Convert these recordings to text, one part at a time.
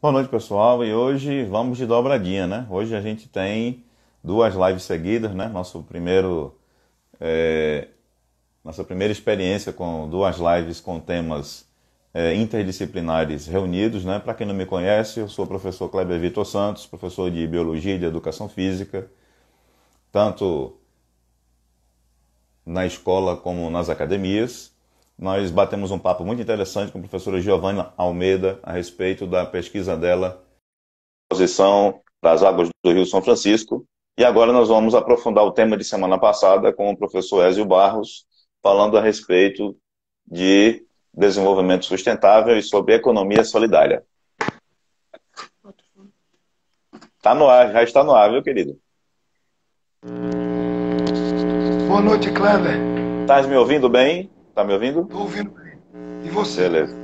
Boa noite, pessoal. E hoje vamos de dobradinha, né? Hoje a gente tem duas lives seguidas, né? Nossa primeira experiência com duas lives com temas interdisciplinares reunidos, né? Para quem não me conhece, eu sou o professor Kleber Vitor Santos, professor de Biologia e de Educação Física, tanto na escola como nas academias. Nós batemos um papo muito interessante com a professora Giovana Almeida a respeito da pesquisa dela, exposição das águas do Rio São Francisco. E agora nós vamos aprofundar o tema de semana passada com o professor Ézio Barros, falando a respeito de desenvolvimento sustentável e sobre economia solidária. Tá no ar, já está no ar, viu, querido? Boa noite, Kleber. Tá me ouvindo bem? Tá me ouvindo? Estou ouvindo bem. E você? Beleza.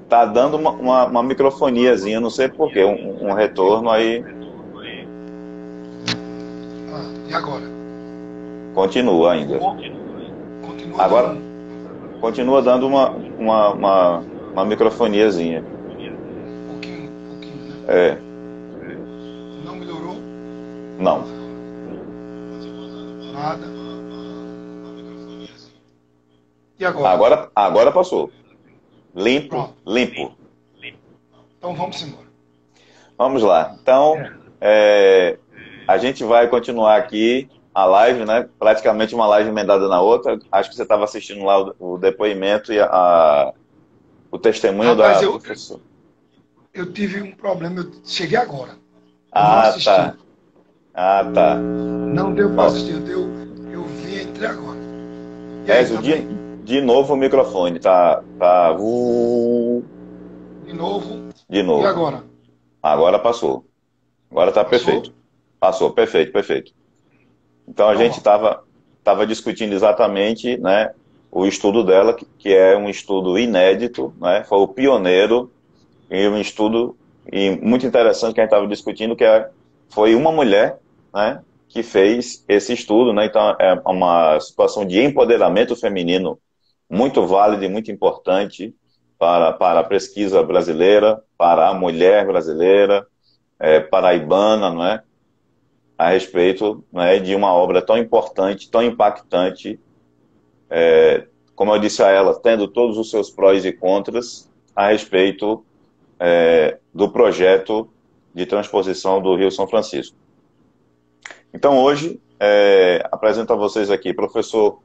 Tá dando uma microfoniazinha, não sei porquê, um retorno aí. E agora? Continua ainda. Continua Agora, dando continua dando uma microfoniazinha. um pouquinho, né? É, Não melhorou? não. Nada. E agora? Agora passou. Limpo, Pronto. limpo. Então vamos embora. Vamos lá. Então, a gente vai continuar aqui a live, né? Praticamente uma live emendada na outra. Acho que você estava assistindo lá o depoimento e o testemunho Rapaz, da professora. eu tive um problema. Eu cheguei agora. Eu não Ah, assisti. tá. Ah, tá. Não deu para Ó, assistir. Eu vi entre agora. E aí, Ézio, tá bem? de novo o microfone. Tá. De novo. De E novo. agora? Agora passou. Agora tá Passou? perfeito. Passou, perfeito, perfeito. Então a Então gente vamos. estava discutindo exatamente, né, o estudo dela, que é um estudo inédito, né, foi o pioneiro e um estudo muito interessante que a gente estava discutindo, foi uma mulher, né, que fez esse estudo, né, então é uma situação de empoderamento feminino muito válida e muito importante para a pesquisa brasileira, para a mulher brasileira, paraibana, não é? A respeito, né, de uma obra tão importante, tão impactante, como eu disse a ela, tendo todos os seus prós e contras, a respeito do projeto de transposição do Rio São Francisco. Então, hoje, apresento a vocês aqui professor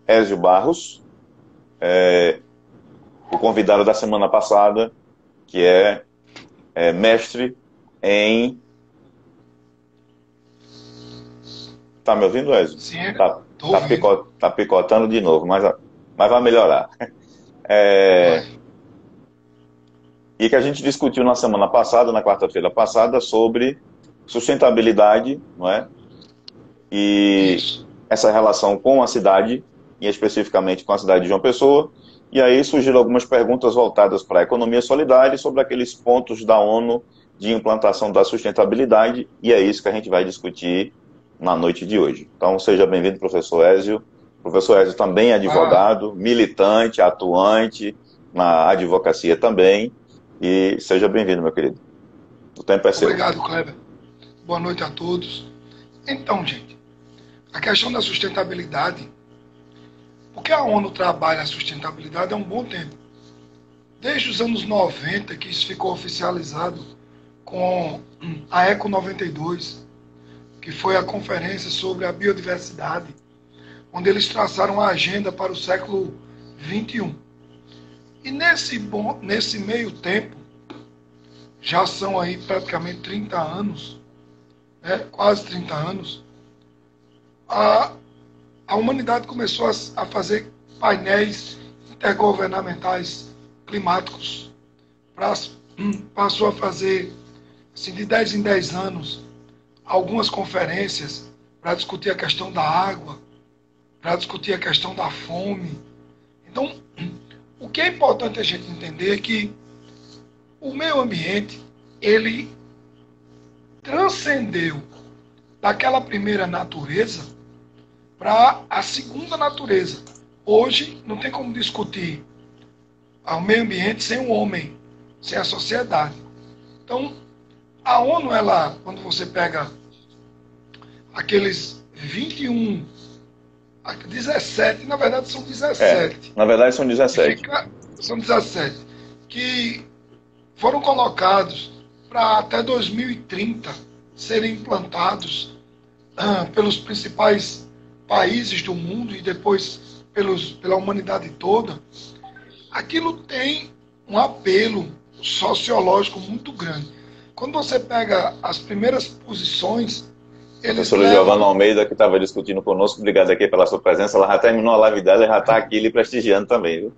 Ézio Barros, o convidado da semana passada, que é mestre em... Tá me ouvindo, Ézio? Sim, estou ouvindo. Tá picotando de novo, mas vai melhorar. Vai. E que a gente discutiu na semana passada, na quarta-feira passada, sobre sustentabilidade, não é? E Isso. essa relação com a cidade, e especificamente com a cidade de João Pessoa. E aí surgiram algumas perguntas voltadas para a economia solidária e sobre aqueles pontos da ONU de implantação da sustentabilidade, e é isso que a gente vai discutir na noite de hoje. Então, seja bem-vindo, professor Ézio. O professor Ézio também é advogado, militante, atuante na advocacia também. E seja bem-vindo, meu querido. O tempo é seu. Obrigado, Kleber. Boa noite a todos. Então, gente, a questão da sustentabilidade, porque a ONU trabalha a sustentabilidade há um bom tempo. Desde os anos 90, que isso ficou oficializado com a ECO 92, que foi a conferência sobre a biodiversidade, onde eles traçaram a agenda para o século 21. E nesse meio tempo, já são aí praticamente 30 anos, né, quase 30 anos, a humanidade começou a fazer painéis intergovernamentais climáticos, passou a fazer, assim, de 10 em 10 anos, algumas conferências para discutir a questão da água, para discutir a questão da fome. Então, o que é importante a gente entender é que o meio ambiente, ele transcendeu daquela primeira natureza para a segunda natureza. Hoje não tem como discutir ao meio ambiente sem o homem, sem a sociedade. Então, a ONU, ela, quando você pega aqueles 21, 17, na verdade são 17. Na verdade são 17. São 17, que foram colocados para até 2030 serem implantados pelos principais países do mundo e depois pela humanidade toda. Aquilo tem um apelo sociológico muito grande. Quando você pega as primeiras posições, eles Professora Giovana Almeida, que estava discutindo conosco, obrigado aqui pela sua presença. Ela já terminou a live dela e já está aqui lhe prestigiando também, viu?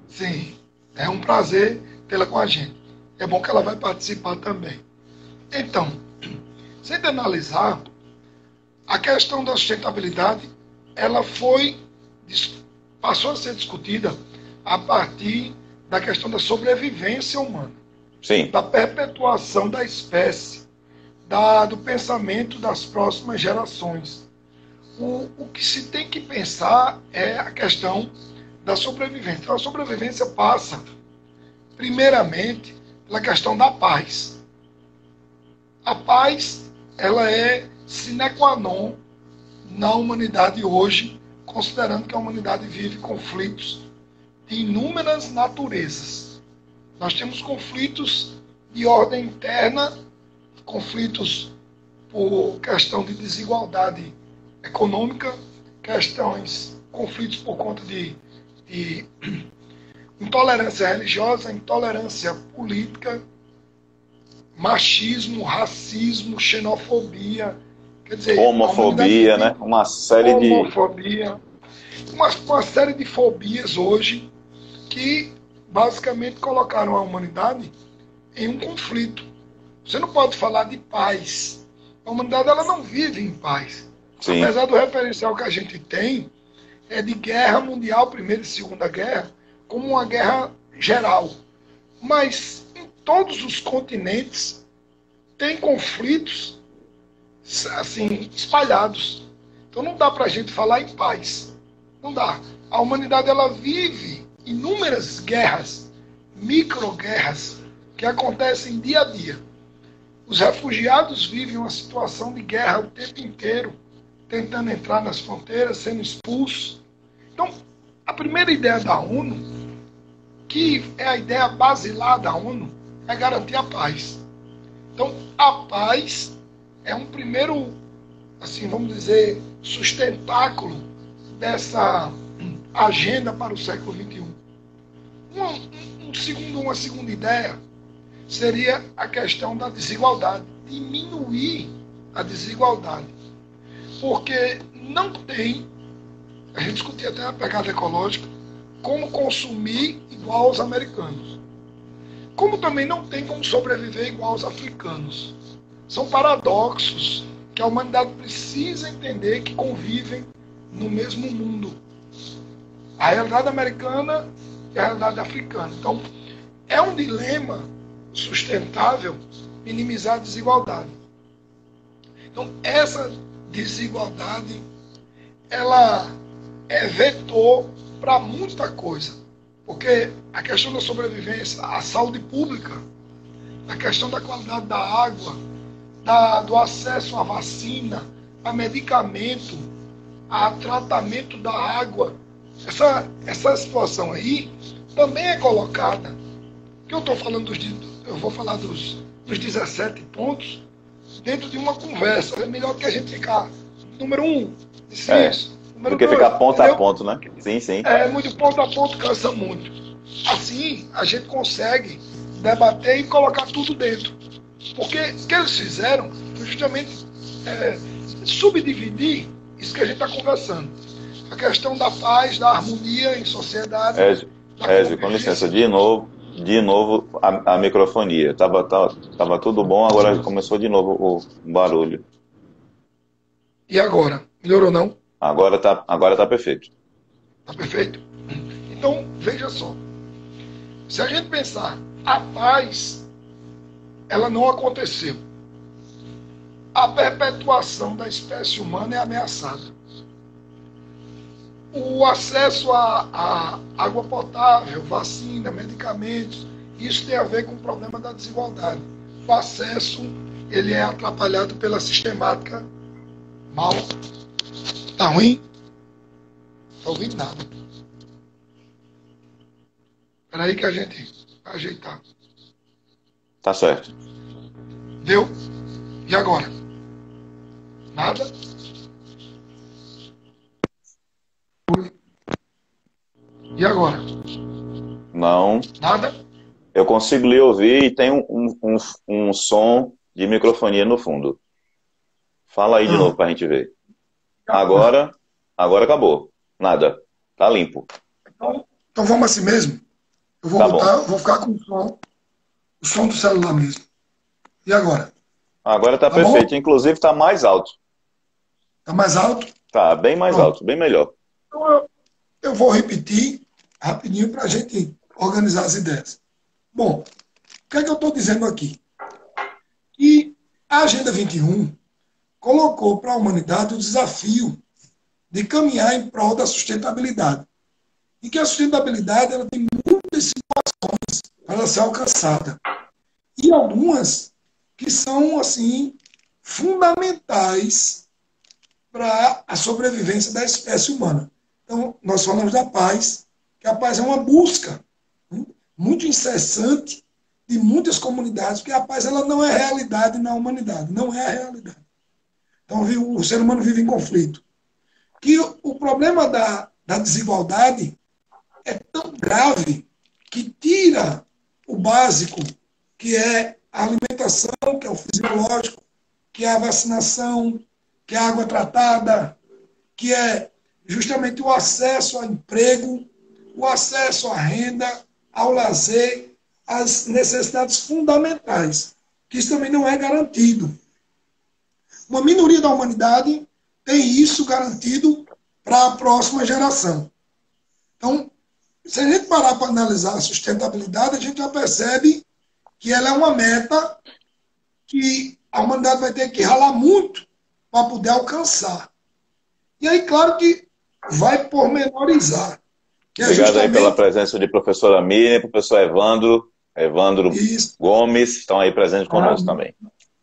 Sim, é um prazer tê-la com a gente. É bom que ela vai participar também. Então, sem analisar, a questão da sustentabilidade, ela passou a ser discutida a partir da questão da sobrevivência humana. Sim. Da perpetuação da espécie, do pensamento das próximas gerações. O que se tem que pensar é a questão da sobrevivência. Então, a sobrevivência passa, primeiramente, pela questão da paz. A paz, ela é sine qua non na humanidade hoje, considerando que a humanidade vive conflitos de inúmeras naturezas. Nós temos conflitos de ordem interna, conflitos por questão de desigualdade econômica, conflitos por conta de intolerância religiosa, intolerância política, machismo, racismo, xenofobia, quer dizer, homofobia, né? Uma série homofobia, uma série de fobias hoje que basicamente colocaram a humanidade em um conflito. Você não pode falar de paz. A humanidade, ela não vive em paz. Sim. Apesar do referencial que a gente tem é de guerra mundial, Primeira e Segunda Guerra, como uma guerra geral. Mas em todos os continentes tem conflitos assim espalhados. Então não dá para a gente falar em paz. Não dá. A humanidade, ela vive inúmeras guerras, microguerras, que acontecem dia a dia. Os refugiados vivem uma situação de guerra o tempo inteiro, tentando entrar nas fronteiras, sendo expulsos. Então, a primeira ideia da ONU, que é a ideia basilar da ONU, é garantir a paz. Então, a paz é um primeiro, assim, vamos dizer, sustentáculo dessa agenda para o século XXI. Uma segunda ideia seria a questão da desigualdade, diminuir a desigualdade. Porque não tem, a gente discutia até a pegada ecológica, como consumir igual aos americanos. Como também não tem como sobreviver igual aos africanos. São paradoxos que a humanidade precisa entender que convivem no mesmo mundo. A realidade americana e a realidade africana. Então, é um dilema sustentável minimizar a desigualdade. Então, essa desigualdade, ela é vetor para muita coisa. Porque a questão da sobrevivência, a saúde pública, a questão da qualidade da água, do acesso à vacina, a medicamento, a tratamento da água, essa situação aí também é colocada. Que eu estou falando eu vou falar dos 17 pontos dentro de uma conversa. É melhor que a gente ficar número 1, isso. Do que ficar ponto a ponto, né? Sim, sim. Muito ponto a ponto cansa muito. Assim, a gente consegue debater e colocar tudo dentro. Porque o que eles fizeram foi justamente subdividir isso que a gente está conversando. A questão da paz, da harmonia em sociedade. Ézio, com licença, de novo a microfonia. Tava tudo bom, agora começou de novo o barulho. E agora? Melhorou não? Agora tá perfeito. Tá perfeito? Então, veja só. Se a gente pensar, a paz, ela não aconteceu. A perpetuação da espécie humana é ameaçada. o acesso a água potável, vacina, medicamentos, isso tem a ver com o problema da desigualdade. O acesso ele é atrapalhado pela sistemática mal. Tá ruim? Não estou ouvindo nada. Espera aí que a gente vai ajeitar. Tá certo. Deu? E agora? Nada? E agora? Não. Nada? Eu consigo lhe ouvir e tem um som de microfonia no fundo. Fala aí de novo pra gente ver. Agora acabou. Nada. Tá limpo. Então vamos assim mesmo. Eu vou Tá botar, bom. vou ficar com o som do celular mesmo. E agora? Agora tá Tá perfeito. bom? Inclusive tá mais alto. Tá mais alto? Tá bem mais Pronto. alto, bem melhor. Então eu vou repetir rapidinho para a gente organizar as ideias. Bom, o que é que eu estou dizendo aqui? Que a Agenda 21 colocou para a humanidade o desafio de caminhar em prol da sustentabilidade. E que a sustentabilidade ela tem muitas situações para ela ser alcançada. E algumas que são, assim, fundamentais para a sobrevivência da espécie humana. Então, nós falamos da paz, que a paz é uma busca muito incessante de muitas comunidades, porque a paz ela não é realidade na humanidade, não é a realidade. Então, o ser humano vive em conflito. Que o problema da desigualdade é tão grave que tira o básico, que é a alimentação, que é o fisiológico, que é a vacinação, que é a água tratada, que é justamente o acesso ao emprego, o acesso à renda, ao lazer, às necessidades fundamentais, que isso também não é garantido. Uma minoria da humanidade tem isso garantido para a próxima geração. Então, se a gente parar para analisar a sustentabilidade, a gente já percebe que ela é uma meta que a humanidade vai ter que ralar muito para poder alcançar. E aí, claro que vai pormenorizar. Que é Obrigado aí pela justamente presença de professora Miriam, professor Evandro isso. Gomes, estão aí presentes conosco também.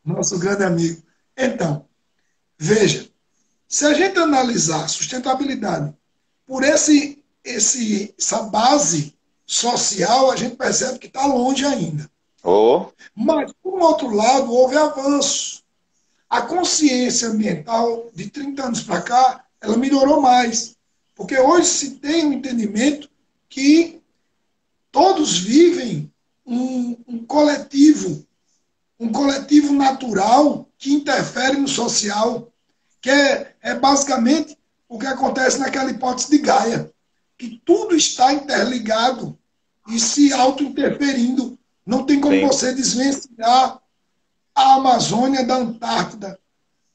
Nosso grande amigo. Então, veja, se a gente analisar a sustentabilidade por essa base social, a gente percebe que está longe ainda. Oh, Mas, por outro lado, houve avanço. A consciência ambiental de 30 anos para cá, ela melhorou mais. Porque hoje se tem um entendimento que todos vivem um coletivo natural que interfere no social, que é basicamente o que acontece naquela hipótese de Gaia, que tudo está interligado e se auto-interferindo. Não tem como sim, você desvencilhar a Amazônia da Antártida.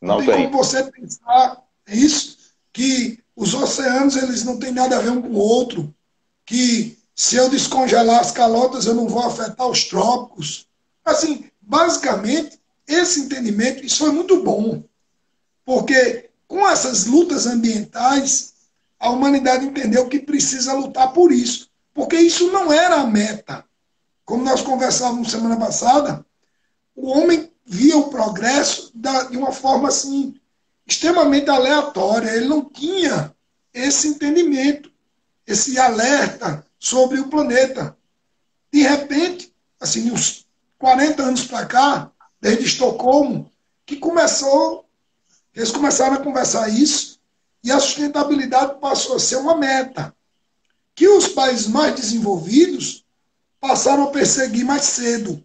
Não não tem como tem. você pensar isso, que os oceanos eles não têm nada a ver um com o outro, que se eu descongelar as calotas eu não vou afetar os trópicos. Assim, basicamente, esse entendimento, isso foi muito bom, porque com essas lutas ambientais, a humanidade entendeu que precisa lutar por isso, porque isso não era a meta. Como nós conversávamos semana passada, o homem via o progresso de uma forma assim extremamente aleatória. Ele não tinha esse entendimento, esse alerta sobre o planeta. De repente, assim, uns 40 anos para cá, desde Estocolmo, que eles começaram a conversar isso, e a sustentabilidade passou a ser uma meta, que os países mais desenvolvidos passaram a perseguir mais cedo.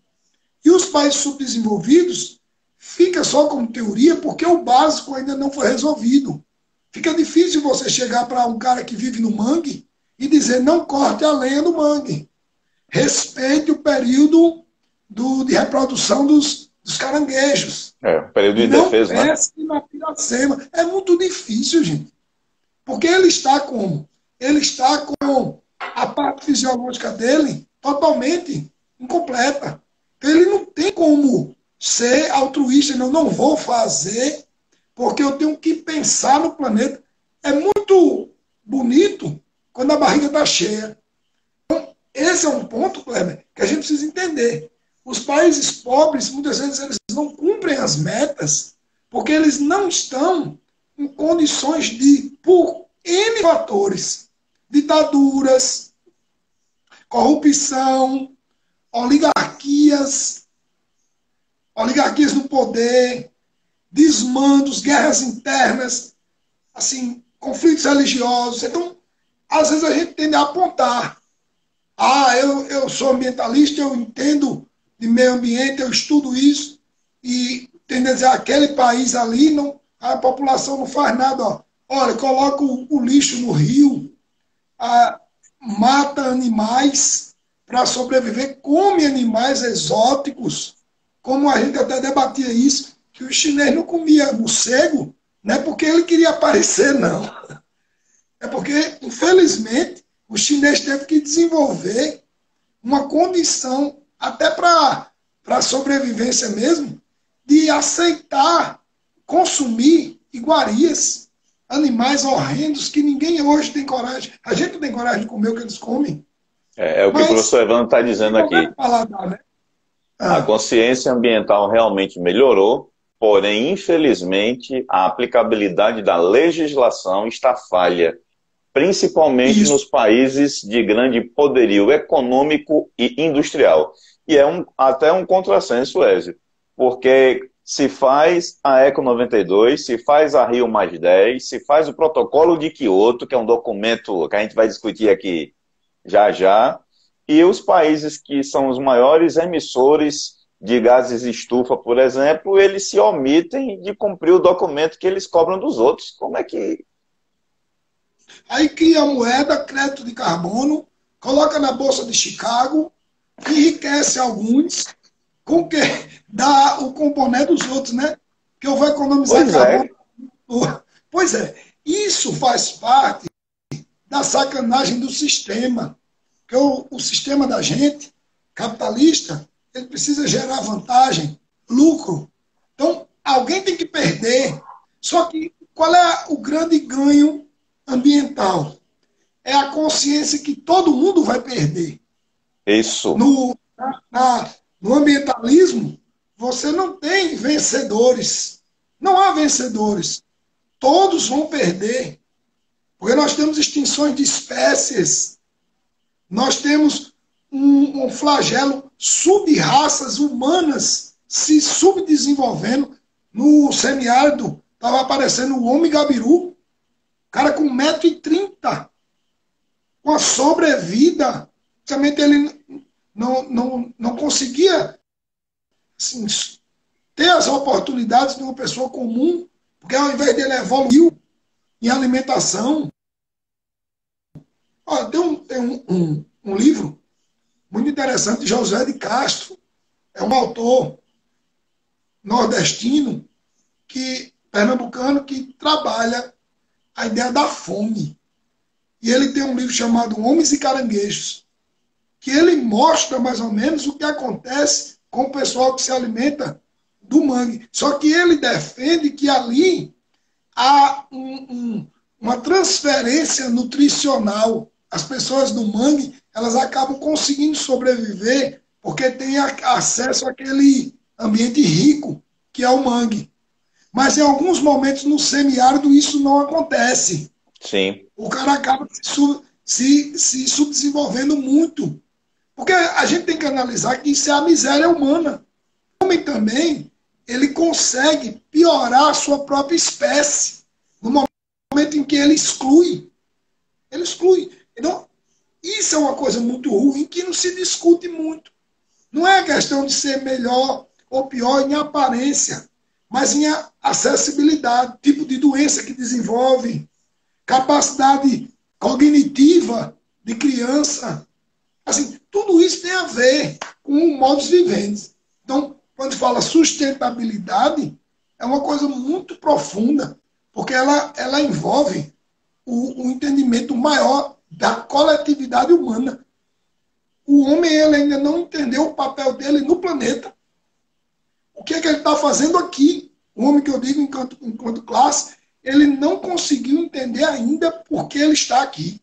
E os países subdesenvolvidos fica só como teoria porque o básico ainda não foi resolvido. Fica difícil você chegar para um cara que vive no mangue e dizer não corte a lenha do mangue. Respeite o período de reprodução dos caranguejos. Período de Não defesa, né? pesque na piracema. É muito difícil, gente. Porque ele está como? Ele está com a parte fisiológica dele totalmente incompleta. Então, ele não tem como ser altruísta. Não vou fazer porque eu tenho que pensar no planeta. É muito bonito quando a barriga está cheia. Então, esse é um ponto, Kleber, que a gente precisa entender. Os países pobres, muitas vezes, eles não cumprem as metas porque eles não estão em condições de, por N fatores, ditaduras, corrupção, oligarquias no poder, desmandos, guerras internas, assim, conflitos religiosos. Então, às vezes a gente tende a apontar. Eu sou ambientalista, eu entendo de meio ambiente, eu estudo isso, e tende a dizer, aquele país ali, não, a população não faz nada. Ó. Olha, coloca o lixo no rio, mata animais para sobreviver, come animais exóticos, como a gente até debatia isso, que o chinês não comia morcego, não é porque ele queria aparecer, não. É porque, infelizmente, o chinês teve que desenvolver uma condição, até para a sobrevivência mesmo, de aceitar consumir iguarias, animais horrendos que ninguém hoje tem coragem. A gente não tem coragem de comer o que eles comem. É o que o professor Evandro está dizendo aqui. Paladar, né? A consciência ambiental realmente melhorou, porém, infelizmente, a aplicabilidade da legislação está falha, principalmente nos países de grande poderio econômico e industrial. E é até um contrassenso, Ézio, porque se faz a Eco 92, se faz a Rio+10, se faz o Protocolo de Quioto, que é um documento que a gente vai discutir aqui já já, e os países que são os maiores emissores de gases de estufa, por exemplo, eles se omitem de cumprir o documento que eles cobram dos outros. Como é que... Aí cria a moeda, crédito de carbono, coloca na Bolsa de Chicago, enriquece alguns, com que dá o componente dos outros, né? Que eu vou economizar carbono. Pois é, isso faz parte da sacanagem do sistema. Porque o sistema da gente, capitalista, ele precisa gerar vantagem, lucro. Então, alguém tem que perder. Só que qual é o grande ganho ambiental? É a consciência que todo mundo vai perder. Isso. No ambientalismo, você não tem vencedores. Não há vencedores. Todos vão perder. Porque nós temos extinções de espécies. Nós temos um flagelo, sub-raças humanas se subdesenvolvendo. No semiárido, estava aparecendo o homem gabiru, cara com 1,30 m, com a sobrevida. Realmente ele não conseguia assim, ter as oportunidades de uma pessoa comum, porque ao invés dele evoluiu em alimentação. Olha, tem um livro muito interessante de José de Castro, é um autor nordestino, pernambucano, que trabalha a ideia da fome. E ele tem um livro chamado Homens e Caranguejos, que ele mostra mais ou menos o que acontece com o pessoal que se alimenta do mangue. Só que ele defende que ali há uma transferência nutricional. As pessoas do mangue, elas acabam conseguindo sobreviver porque têm acesso àquele ambiente rico que é o mangue. Mas em alguns momentos no semiárido isso não acontece. Sim. O cara acaba se subdesenvolvendo muito. Porque a gente tem que analisar que isso é a miséria humana. O homem também, ele consegue piorar a sua própria espécie no momento em que ele exclui. Ele exclui. Então, isso é uma coisa muito ruim que não se discute muito. Não é questão de ser melhor ou pior em aparência, mas em acessibilidade, tipo de doença que desenvolve, capacidade cognitiva de criança. Assim, tudo isso tem a ver com o modus vivendi. Então, quando fala sustentabilidade, é uma coisa muito profunda, porque ela envolve o entendimento maior da coletividade humana. O homem ele ainda não entendeu o papel dele no planeta. O que é que ele está fazendo aqui? O homem que eu digo enquanto classe, ele não conseguiu entender ainda por que ele está aqui.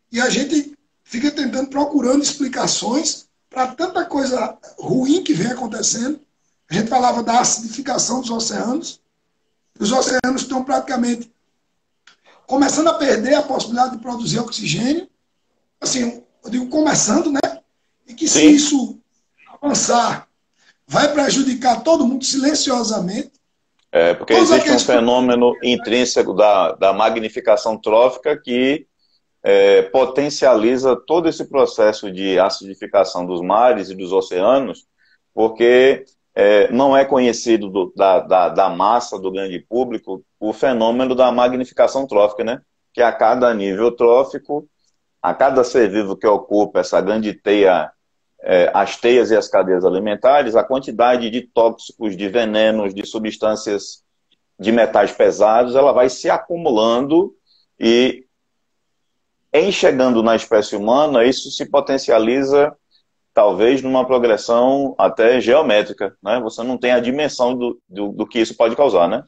E a gente fica tentando, procurando explicações para tanta coisa ruim que vem acontecendo. A gente falava da acidificação dos oceanos. Os oceanos estão praticamente começando a perder a possibilidade de produzir oxigênio. Assim, eu digo começando, né? E que se isso avançar, vai prejudicar todo mundo silenciosamente. Porque existe um fenômeno intrínseco da magnificação trófica que potencializa todo esse processo de acidificação dos mares e dos oceanos, porque não é conhecido da massa do grande público o fenômeno da magnificação trófica, né? Que a cada nível trófico, a cada ser vivo que ocupa essa grande teia, as teias e as cadeias alimentares, a quantidade de tóxicos, de venenos, de substâncias, de metais pesados, ela vai se acumulando e, em chegando na espécie humana, isso se potencializa talvez numa progressão até geométrica, né? Você não tem a dimensão do que isso pode causar, né?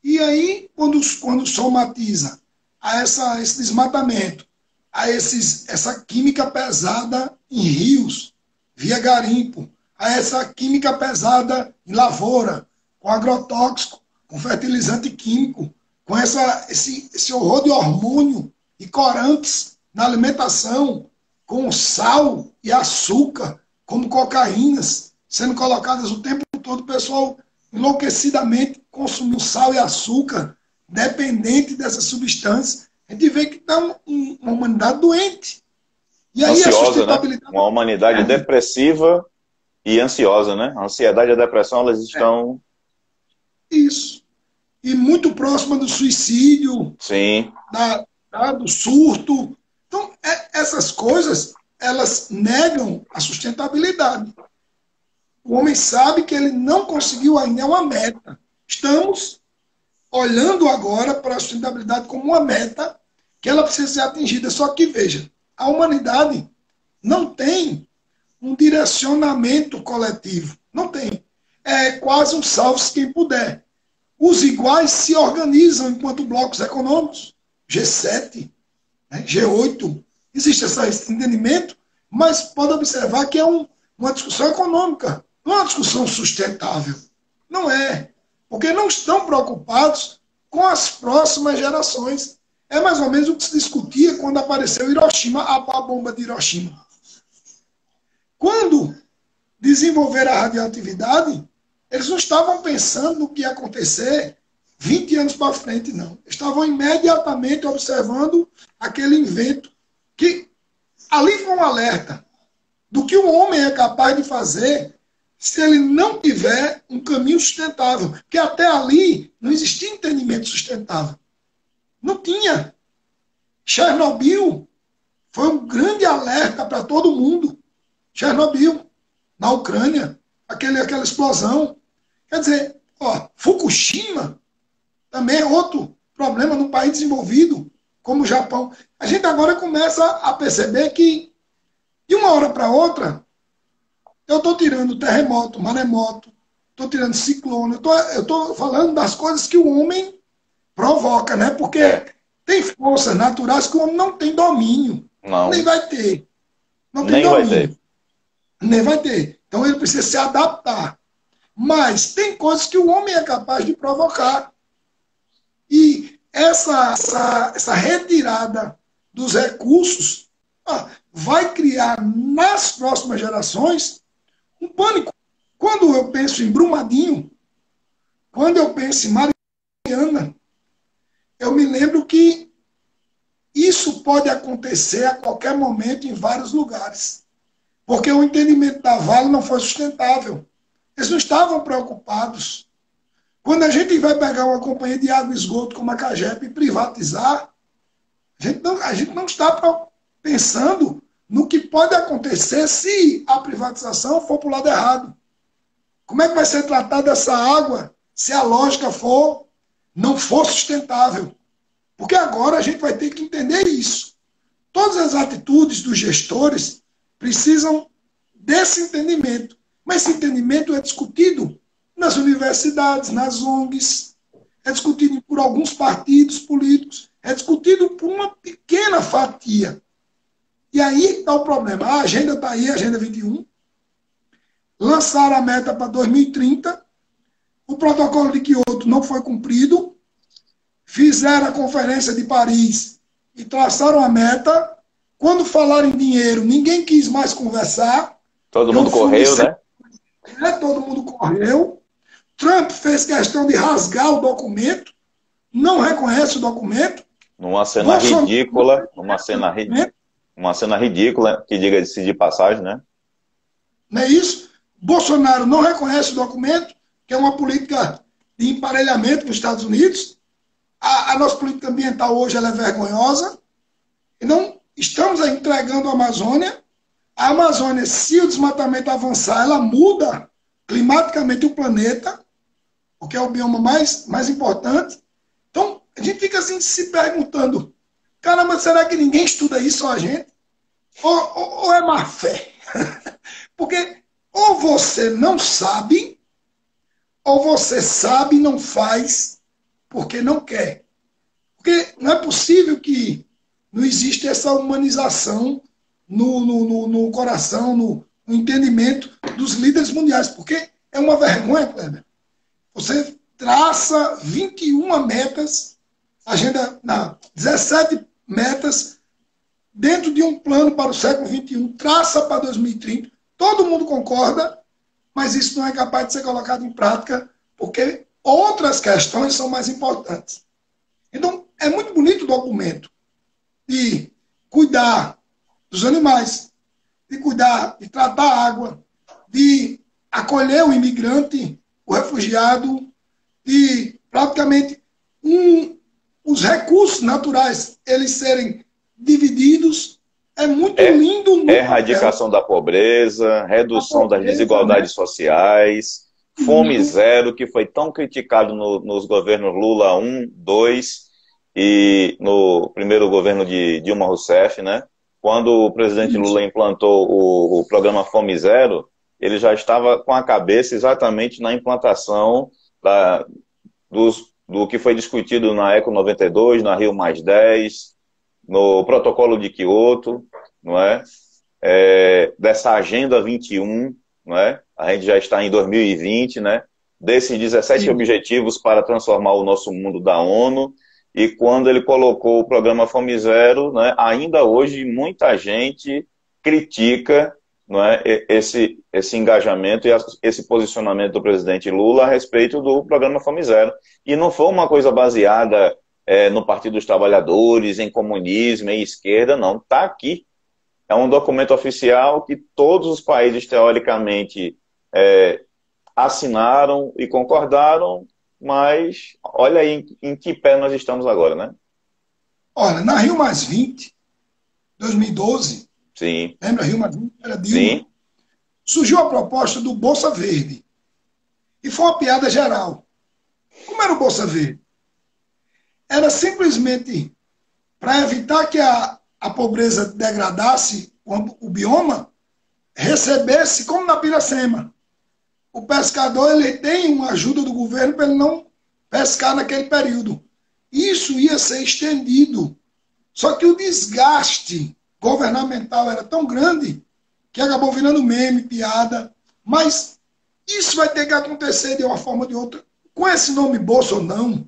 E aí, quando somatiza a esse desmatamento, a essa química pesada em rios, via garimpo, a essa química pesada em lavoura, com agrotóxico, com fertilizante químico, com esse horror de hormônio e corantes na alimentação, com sal e açúcar, como cocaínas, sendo colocadas o tempo todo, o pessoal enlouquecidamente consumiu sal e açúcar, dependente dessas substâncias. A gente vê que está uma humanidade doente. E aí ansiosa, a sustentabilidade... né? Uma humanidade depressiva e ansiosa, né? A ansiedade e a depressão, elas estão... Isso. E muito próxima do suicídio, sim, do surto. Então, essas coisas, elas negam a sustentabilidade. O homem sabe que ele não conseguiu ainda uma meta. Estamos olhando agora para a sustentabilidade como uma meta que ela precisa ser atingida. Só que, veja, a humanidade não tem um direcionamento coletivo. Não tem. É quase um salve-se quem puder. Os iguais se organizam enquanto blocos econômicos. G7, né, G8. Existe esse entendimento, mas pode observar que é uma discussão econômica. Não é uma discussão sustentável. Não é. Porque não estão preocupados com as próximas gerações. É mais ou menos o que se discutia quando apareceu Hiroshima, a bomba de Hiroshima. Quando desenvolveram a radioatividade, eles não estavam pensando no que ia acontecer 20 anos para frente, não. Estavam imediatamente observando aquele invento que ali foi um alerta do que o homem é capaz de fazer se ele não tiver um caminho sustentável. Porque até ali não existia entendimento sustentável. Não tinha. Chernobyl foi um grande alerta para todo mundo. Chernobyl, na Ucrânia, aquela explosão. Quer dizer, Fukushima também é outro problema num país desenvolvido, como o Japão. A gente agora começa a perceber que, de uma hora para outra, eu estou tirando terremoto, maremoto, estou tirando ciclone, eu estou falando das coisas que o homem provoca, né? Porque tem forças naturais que o homem não tem domínio. Não. Nem vai ter. Não tem Nem domínio. vai ter. Nem vai ter. Então ele precisa se adaptar. Mas tem coisas que o homem é capaz de provocar. E essa retirada dos recursos vai criar nas próximas gerações um pânico. Quando eu penso em Brumadinho, quando eu penso em Mariana, eu me lembro que isso pode acontecer a qualquer momento em vários lugares. Porque o entendimento da Vale não foi sustentável. Eles não estavam preocupados. Quando a gente vai pegar uma companhia de água e esgoto como a Cagep e privatizar, a gente não está pensando no que pode acontecer se a privatização for para o lado errado. Como é que vai ser tratada essa água se a lógica não for sustentável? Porque agora a gente vai ter que entender isso. Todas as atitudes dos gestores precisam desse entendimento. Mas esse entendimento é discutido nas universidades, nas ONGs, é discutido por alguns partidos políticos, é discutido por uma pequena fatia. E aí está o problema. A agenda está aí, a Agenda 21. Lançaram a meta para 2030. O protocolo de Kyoto não foi cumprido. Fizeram a Conferência de Paris e traçaram a meta. Quando falaram em dinheiro, ninguém quis mais conversar. Todo mundo correu, né? Todo mundo correu. Trump fez questão de rasgar o documento, não reconhece o documento. Numa cena ridícula, uma cena ridícula, que diga-se de passagem, né? Não é isso? Bolsonaro não reconhece o documento, que é uma política de emparelhamento nos Estados Unidos. A nossa política ambiental hoje ela é vergonhosa. Então, estamos entregando a Amazônia. A Amazônia, se o desmatamento avançar, ela muda climaticamente o planeta, porque é o bioma mais importante. Então, a gente fica assim se perguntando, caramba, será que ninguém estuda isso, só a gente? Ou é má fé? Porque ou você não sabe, ou você sabe e não faz porque não quer. Porque não é possível que não exista essa humanização no coração, no entendimento dos líderes mundiais. Porque é uma vergonha, Kleber. Você traça 21 metas, 17 metas, dentro de um plano para o século XXI, traça para 2030. Todo mundo concorda, mas isso não é capaz de ser colocado em prática, porque outras questões são mais importantes. Então, é muito bonito o documento de cuidar dos animais, de cuidar, de tratar a água, de acolher o imigrante, o refugiado, de praticamente os recursos naturais eles serem divididos. É muito lindo. Erradicação da pobreza, redução das desigualdades sociais, fome zero, que foi tão criticado nos governos Lula 1, 2 e no primeiro governo de Dilma Rousseff, né? Quando o presidente Lula implantou o programa Fome Zero, ele já estava com a cabeça exatamente na implantação do que foi discutido na Eco 92, na Rio+10, no protocolo de Kyoto, não é? Dessa Agenda 21, não é? A gente já está em 2020, né? Desses 17 objetivos para transformar o nosso mundo da ONU, e quando ele colocou o programa Fome Zero, né, ainda hoje muita gente critica, não é, esse engajamento e esse posicionamento do presidente Lula a respeito do programa Fome Zero. E não foi uma coisa baseada no Partido dos Trabalhadores, em comunismo, em esquerda, não. Está aqui. É um documento oficial que todos os países, teoricamente, assinaram e concordaram, mas olha aí em que pé nós estamos agora, né? Olha, na Rio+20, 2012, sim. Lembra Rio+20? Era Dilma. Sim. Surgiu a proposta do Bolsa Verde. E foi uma piada geral. Como era o Bolsa Verde? Era simplesmente para evitar que a pobreza degradasse o bioma, recebesse, como na Piracema. O pescador ele tem uma ajuda do governo para ele não pescar naquele período. Isso ia ser estendido. Só que o desgaste governamental era tão grande que acabou virando meme, piada. Mas isso vai ter que acontecer de uma forma ou de outra. Com esse nome Bolsa ou não,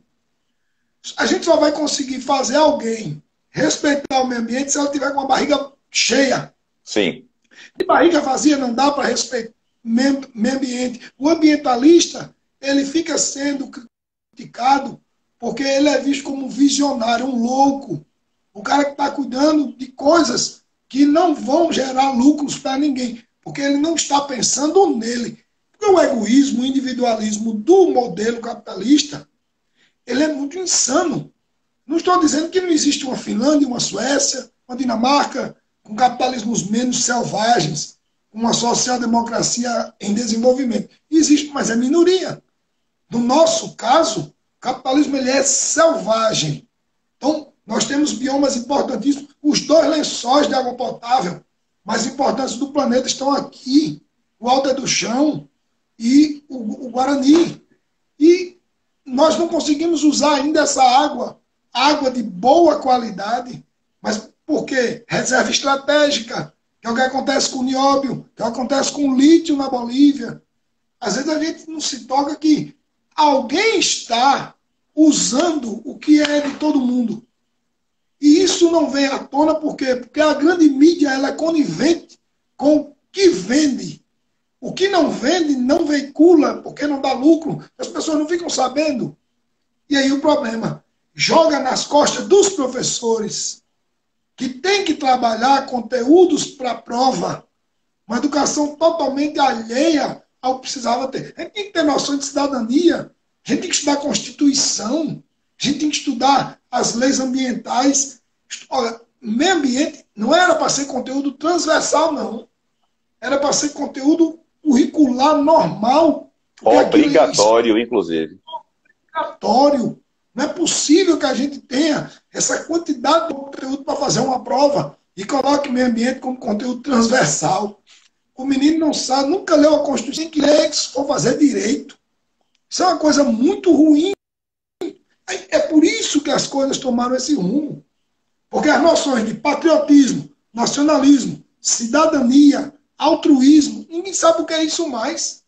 a gente só vai conseguir fazer alguém respeitar o meio ambiente se ela tiver com a barriga cheia. Sim. De barriga vazia não dá para respeitar meio ambiente. O ambientalista, ele fica sendo criticado porque ele é visto como um visionário, um louco. O cara que está cuidando de coisas que não vão gerar lucros para ninguém, porque ele não está pensando nele. Porque o egoísmo, o individualismo do modelo capitalista, ele é muito insano. Não estou dizendo que não existe uma Finlândia, uma Suécia, uma Dinamarca com capitalismos menos selvagens, uma social-democracia em desenvolvimento. Existe, mas é minoria. No nosso caso, o capitalismo ele é selvagem. Então, nós temos biomas importantíssimos. Os 2 lençóis de água potável mais importantes do planeta estão aqui. O Alto é do Chão e o Guarani. E nós não conseguimos usar ainda essa água de boa qualidade, mas por quê? Reserva estratégica, que é o que acontece com o nióbio, que é o que acontece com o lítio na Bolívia. Às vezes a gente não se toca que alguém está usando o que é de todo mundo. E isso não vem à tona por quê? Porque a grande mídia ela é conivente com o que vende. O que não vende não veicula, porque não dá lucro. As pessoas não ficam sabendo. E aí o problema joga nas costas dos professores, que tem que trabalhar conteúdos para a prova, uma educação totalmente alheia ao que precisava ter. A gente tem que ter noção de cidadania, a gente tem que estudar a Constituição, a gente tem que estudar as leis ambientais. Olha, meio ambiente não era para ser conteúdo transversal, não. Era para ser conteúdo curricular normal. Obrigatório, inclusive. Obrigatório. Não é possível que a gente tenha essa quantidade de conteúdo para fazer uma prova e coloque meio ambiente como conteúdo transversal. O menino não sabe, nunca leu a Constituição, tem que ler se for fazer direito. Isso é uma coisa muito ruim. É por isso que as coisas tomaram esse rumo. Porque as noções de patriotismo, nacionalismo, cidadania, altruísmo, ninguém sabe o que é isso mais.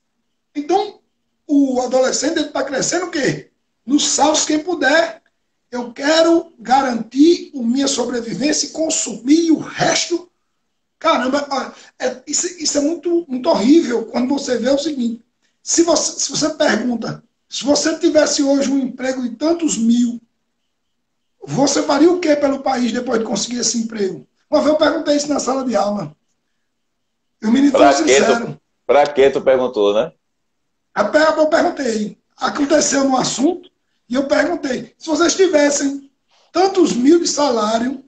Então, o adolescente está crescendo o quê? No salve quem puder. Eu quero garantir a minha sobrevivência e consumir o resto. Caramba, isso é muito, muito horrível quando você vê o seguinte. Se você pergunta, se você tivesse hoje um emprego de tantos mil, você faria o que pelo país depois de conseguir esse emprego? Uma vez eu perguntei isso na sala de aula. E o menino foi sincero. Pra que tu perguntou, né? Eu perguntei. Aconteceu no assunto e eu perguntei. Se vocês tivessem tantos mil de salário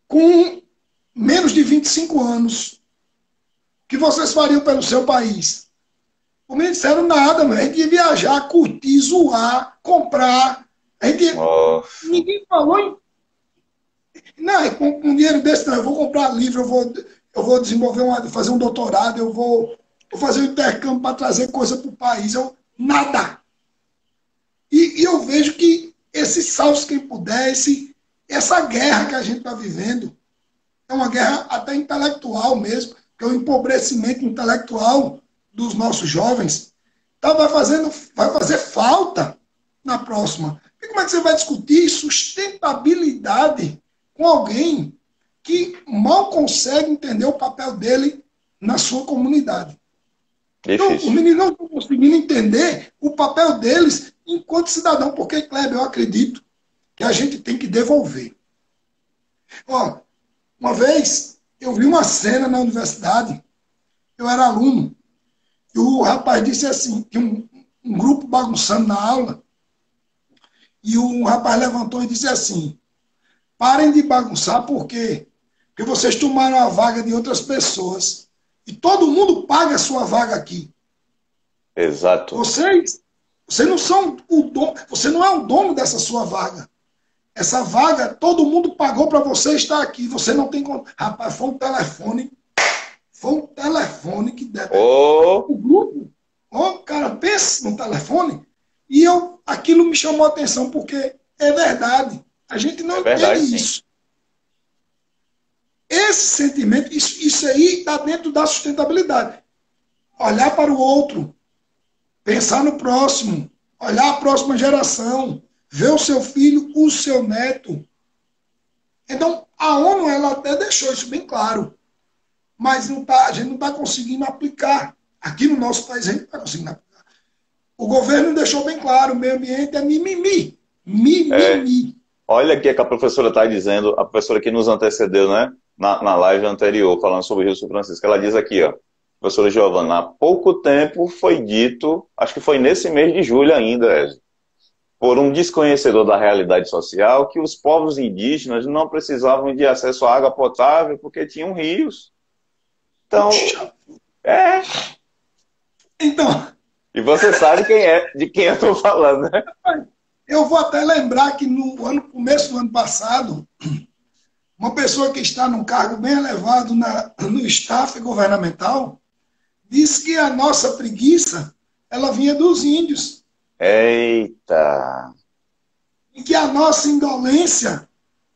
com menos de 25 anos, o que vocês fariam pelo seu país? O menino disseram nada, mas a gente ia viajar, curtir, zoar, comprar. A gente... Ninguém falou em... Não, com um dinheiro desse não, eu vou comprar livro, eu vou desenvolver fazer um doutorado, eu vou fazer um intercâmbio para trazer coisa para o país. Nada. E eu vejo que esse salve quem puder, essa guerra que a gente está vivendo, é uma guerra até intelectual mesmo, que é o empobrecimento intelectual dos nossos jovens, então vai fazer falta na próxima. E como é que você vai discutir sustentabilidade com alguém que mal consegue entender o papel dele na sua comunidade? Então, os meninos não estão conseguindo entender o papel deles enquanto cidadão, porque, Kleber, eu acredito que a gente tem que devolver. Ó, uma vez eu vi uma cena na universidade, eu era aluno, e o rapaz disse assim, tinha um grupo bagunçando na aula, e o rapaz levantou e disse assim, parem de bagunçar, por quê? Porque vocês tomaram a vaga de outras pessoas. E todo mundo paga a sua vaga aqui. Exato. Vocês não são o dono, você não é o dono dessa sua vaga. Essa vaga, todo mundo pagou para você estar aqui. Você não tem... Rapaz, foi um telefone que deu. O grupo, cara, pensa no telefone. E aquilo me chamou a atenção, porque é verdade. A gente não entende isso. Esse sentimento, isso aí está dentro da sustentabilidade. Olhar para o outro, pensar no próximo, olhar a próxima geração, ver o seu filho, o seu neto. Então, a ONU ela até deixou isso bem claro, mas a gente não está conseguindo aplicar. Aqui no nosso país a gente não está conseguindo aplicar. O governo deixou bem claro, o meio ambiente é mimimi. Mimimi. Olha aqui que a professora está dizendo, a professora que nos antecedeu, né? Na live anterior, falando sobre o Rio São Francisco. Ela diz aqui, ó, professora Giovana, há pouco tempo foi dito, acho que foi nesse mês de julho ainda, por um desconhecedor da realidade social, que os povos indígenas não precisavam de acesso à água potável porque tinham rios. Então, Então... E você sabe de quem eu estou falando, né? Eu vou até lembrar que no começo do ano passado, uma pessoa que está num cargo bem elevado no staff governamental disse que a nossa preguiça ela vinha dos índios. Eita! E que a nossa indolência,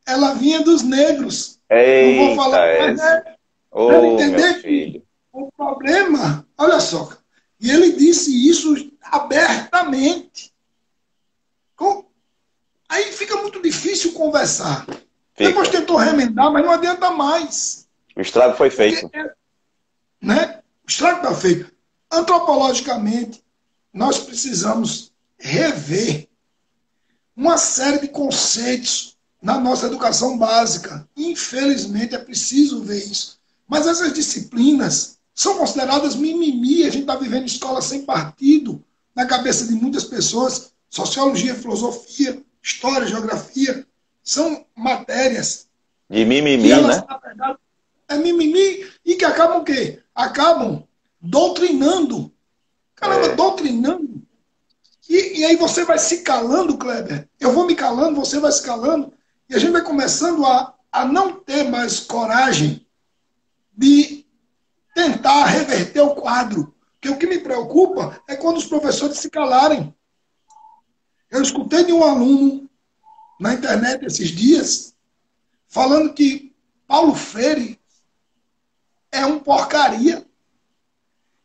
ela vinha dos negros. Não vou Eita, falar, mas Ézio! para ele Ô, meu entender que filho! o problema, olha só, e ele disse isso abertamente. Aí fica muito difícil conversar. Depois Fica. tentou remendar, mas não adianta mais. O estrago foi Porque, feito. né, o estrago está feito. Antropologicamente, nós precisamos rever uma série de conceitos na nossa educação básica. Infelizmente, é preciso ver isso. Mas essas disciplinas são consideradas mimimi. A gente está vivendo escola sem partido na cabeça de muitas pessoas. Sociologia, filosofia, história, geografia, são matérias De que mimimi, elas, né? na verdade, é mimimi e que acabam o quê? Acabam doutrinando. Caramba, É. doutrinando. E aí você vai se calando, Kleber. Eu vou me calando, você vai se calando. E a gente vai começando a não ter mais coragem de tentar reverter o quadro. Porque o que me preocupa é quando os professores se calarem. Eu escutei de um aluno na internet esses dias falando que Paulo Freire é um porcaria,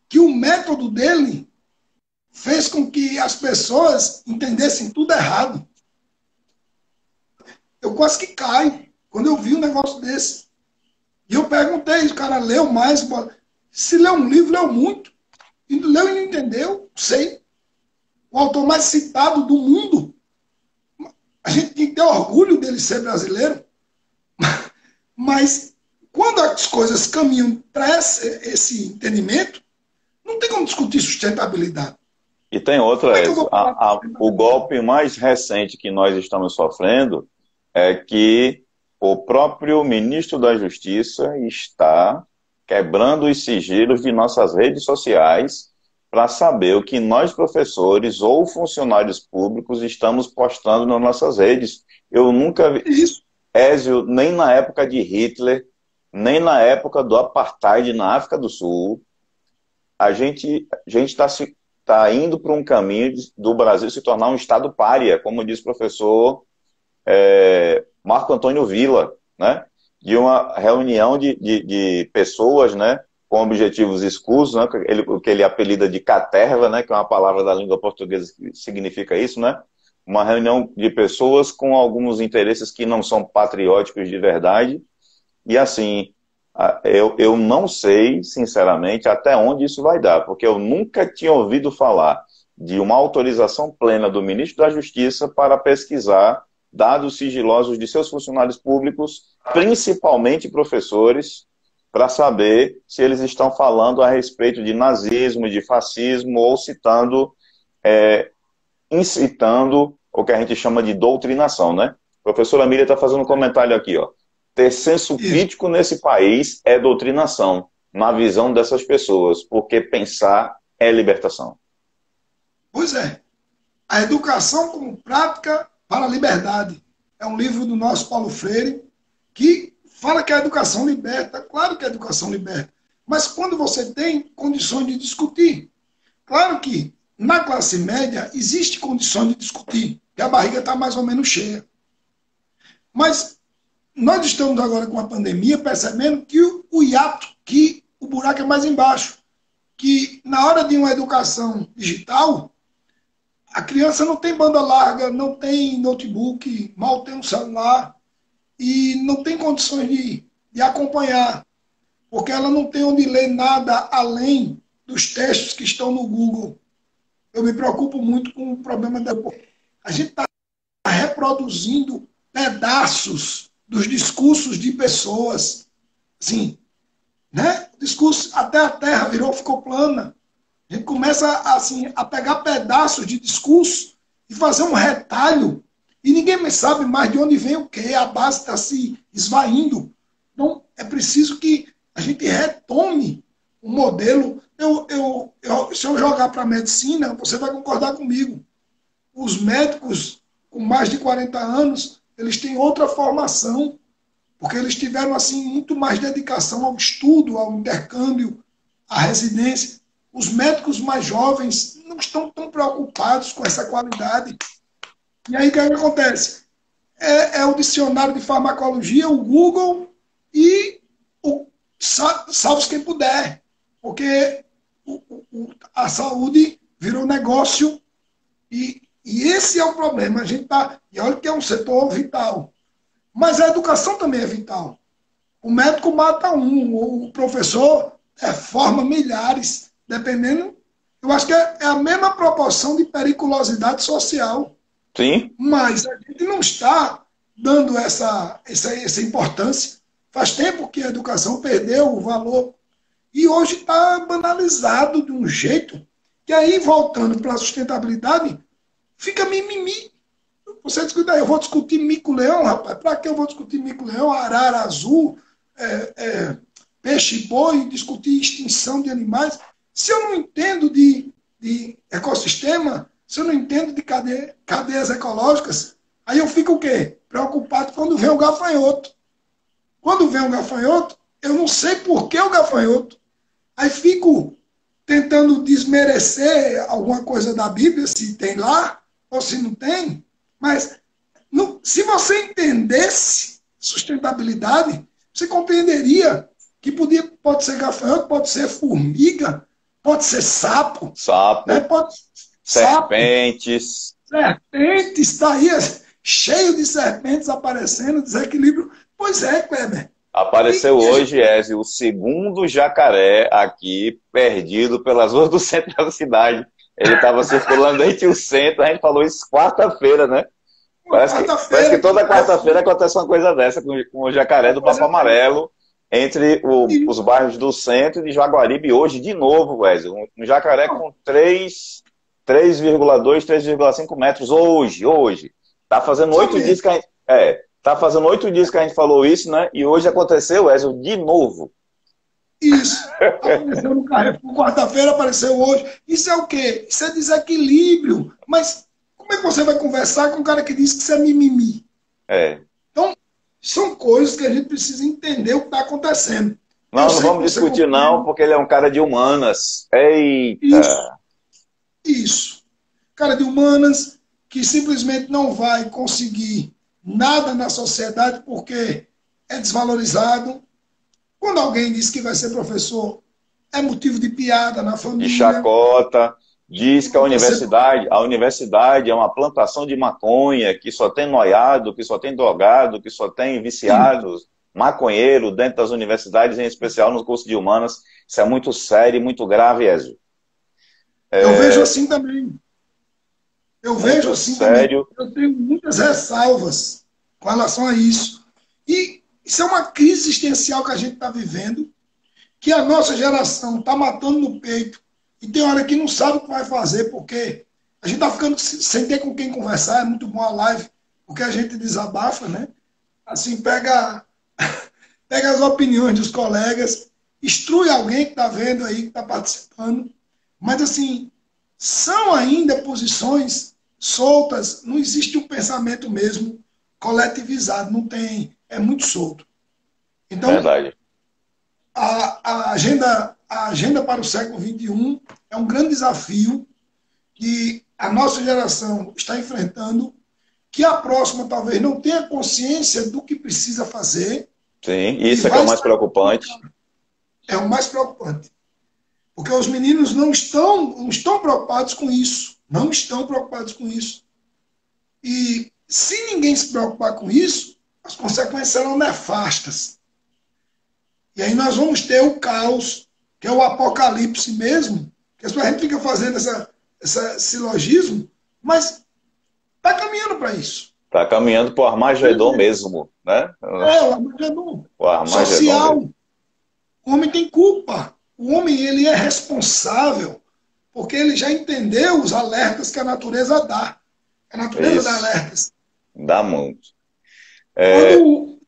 que o método dele fez com que as pessoas entendessem tudo errado. Eu quase que caio quando eu vi um negócio desse. E eu perguntei, o cara leu mais? Se leu um livro, leu muito. E leu e não entendeu, sei. O autor mais citado do mundo. A gente tem que ter orgulho dele ser brasileiro. Mas quando as coisas caminham para esse entendimento, não tem como discutir sustentabilidade. E tem Como outra, é que eu Ezio. vou falar de O sustentabilidade? golpe mais recente que nós estamos sofrendo é que o próprio ministro da Justiça está quebrando os sigilos de nossas redes sociais para saber o que nós, professores ou funcionários públicos, estamos postando nas nossas redes. Eu nunca vi, Isso. Ezio, nem na época de Hitler, nem na época do apartheid na África do Sul, a gente tá indo para um caminho do Brasil se tornar um estado pária, como diz o professor Marco Antônio Villa, né? De uma reunião de pessoas, né? Com objetivos escusos, né? O que ele apelida de caterva, né? Que é uma palavra da língua portuguesa que significa isso, né? Uma reunião de pessoas com alguns interesses que não são patrióticos de verdade. E assim, eu não sei, sinceramente, até onde isso vai dar, porque eu nunca tinha ouvido falar de uma autorização plena do ministro da Justiça para pesquisar dados sigilosos de seus funcionários públicos, principalmente professores, para saber se eles estão falando a respeito de nazismo, de fascismo, ou incitando o que a gente chama de doutrinação, né? A professora Miriam está fazendo um comentário aqui, ó. Ter senso Isso. crítico nesse país é doutrinação, na visão dessas pessoas, porque pensar é libertação. Pois é. A educação como prática para a liberdade. É um livro do nosso Paulo Freire que fala que a educação liberta. Claro que a educação liberta. Mas quando você tem condições de discutir. Claro que na classe média existe condições de discutir, que a barriga está mais ou menos cheia. Mas nós estamos agora com a pandemia percebendo que o hiato, que o buraco é mais embaixo. Que na hora de uma educação digital, a criança não tem banda larga, não tem notebook, mal tem um celular e não tem condições de acompanhar, porque ela não tem onde ler nada além dos textos que estão no Google. Eu me preocupo muito com o problema da... A gente está reproduzindo pedaços dos discursos de pessoas. Assim, né? O discurso, até a Terra ficou plana. A gente começa assim, a pegar pedaços de discurso e fazer um retalho. E ninguém mais sabe mais de onde vem o quê. A base está se esvaindo. Então, é preciso que a gente retome o modelo. Se eu jogar para a medicina, você vai concordar comigo. Os médicos com mais de 40 anos, eles têm outra formação, porque eles tiveram assim muito mais dedicação ao estudo, ao intercâmbio, à residência. os médicos mais jovens não estão tão preocupados com essa qualidade. E aí o que acontece? É o dicionário de farmacologia, o Google e salve quem puder. Porque a saúde virou negócio e esse é o problema. A gente tá, e olha que é um setor vital. Mas a educação também é vital. O médico mata um, o professor forma milhares, dependendo. Eu acho que é a mesma proporção de periculosidade social. Sim. Mas a gente não está dando essa importância. Faz tempo que a educação perdeu o valor. E hoje está banalizado de um jeito que aí, voltando para a sustentabilidade, fica mimimi. Você discute, eu vou discutir mico-leão, rapaz. Para que eu vou discutir mico-leão, arara azul, peixe-boi, discutir extinção de animais? Se eu não entendo de ecossistema, se eu não entendo de cadeias ecológicas, aí eu fico o quê? Preocupado quando vem o gafanhoto. Quando vem o gafanhoto, eu não sei por que o gafanhoto. Aí fico tentando desmerecer alguma coisa da Bíblia, se tem lá, ou se não tem. Mas se você entendesse sustentabilidade, você compreenderia que pode ser gafanhoto, pode ser formiga, pode ser sapo. Né? Serpentes. Serpentes, está aí cheio de serpentes aparecendo, desequilíbrio. Pois é, Kleber. Apareceu hoje, Ezio, o segundo jacaré aqui, perdido pelas ruas do centro da cidade. Ele estava circulando entre o centro, a gente falou isso quarta-feira, né? Parece que toda quarta-feira acontece uma coisa dessa com o jacaré do Papo Amarelo, entre os bairros do centro e de Jaguaribe. Hoje, de novo, Ezio, um jacaré com 3,2, 3,5 metros hoje. Tá fazendo 8 dias que a gente... Tá fazendo 8 dias que a gente falou isso, né? E hoje aconteceu, Ezio, de novo. Isso. Apareceu no Carrefour, quarta-feira apareceu hoje. Isso é o quê? Isso é desequilíbrio. Mas como é que você vai conversar com um cara que diz que isso é mimimi? Então, são coisas que a gente precisa entender o que está acontecendo. Não vamos discutir não, porque ele é um cara de humanas. Eita! Isso. Cara de humanas que simplesmente não vai conseguir nada na sociedade porque é desvalorizado. Quando alguém diz que vai ser professor, é motivo de piada na família. De chacota. Diz que a universidade é uma plantação de maconha, que só tem noiado, que só tem drogado, que só tem viciados, maconheiro dentro das universidades, em especial no curso de humanas. Isso é muito sério e muito grave, Ezio. Eu vejo assim também. Eu vejo assim sério. Também. Eu tenho muitas ressalvas com relação a isso. E isso é uma crise existencial que a gente está vivendo, que a nossa geração está matando no peito, e tem hora que não sabe o que vai fazer, porque a gente está ficando sem ter com quem conversar. É muito bom a live, porque a gente desabafa, né? Assim, pega as opiniões dos colegas, instrui alguém que está vendo aí, que está participando. Mas, assim, são ainda posições soltas, não existe um pensamento mesmo coletivizado, não tem, é muito solto. Então, verdade. A agenda para o século XXI é um grande desafio que a nossa geração está enfrentando, que a próxima talvez não tenha consciência do que precisa fazer. Sim, isso é que é o mais preocupante. É o mais preocupante. Porque os meninos não estão preocupados com isso. Não estão preocupados com isso. E se ninguém se preocupar com isso, as consequências serão nefastas. E aí nós vamos ter o caos, que é o apocalipse mesmo, que a gente fica fazendo esse silogismo, mas está caminhando para isso. Está caminhando para o Armagedon mesmo, né? O Armagedon. O Armagedon social. mesmo. O homem tem culpa. O homem ele é responsável, porque ele já entendeu os alertas que a natureza dá. A natureza dá alertas. Dá muito. Quando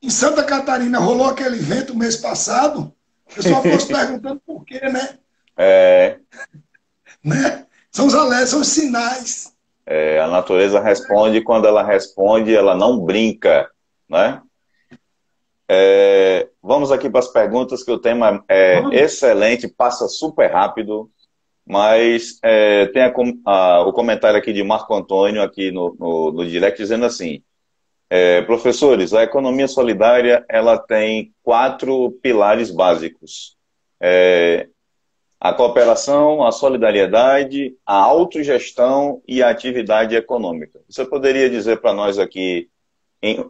em Santa Catarina rolou aquele evento mês passado, o pessoal ficou se perguntando por quê, né? Né? São os alertas, são os sinais. A natureza responde, quando ela responde, ela não brinca, né? vamos aqui para as perguntas, que o tema é excelente, passa super rápido, mas tem o comentário aqui de Marco Antônio, aqui no direct, dizendo assim, professores, a economia solidária ela tem 4 pilares básicos. A cooperação, a solidariedade, a autogestão e a atividade econômica. Você poderia dizer para nós aqui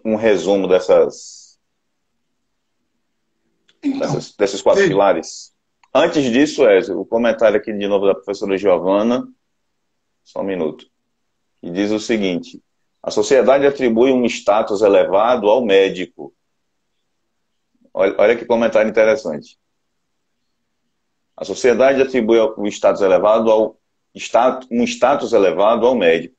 um resumo desses 4 pilares? Antes disso, o comentário aqui de novo da professora Giovana, só um minuto, que diz o seguinte: a sociedade atribui um status elevado ao médico. Olha que comentário interessante. A sociedade atribui um status elevado ao médico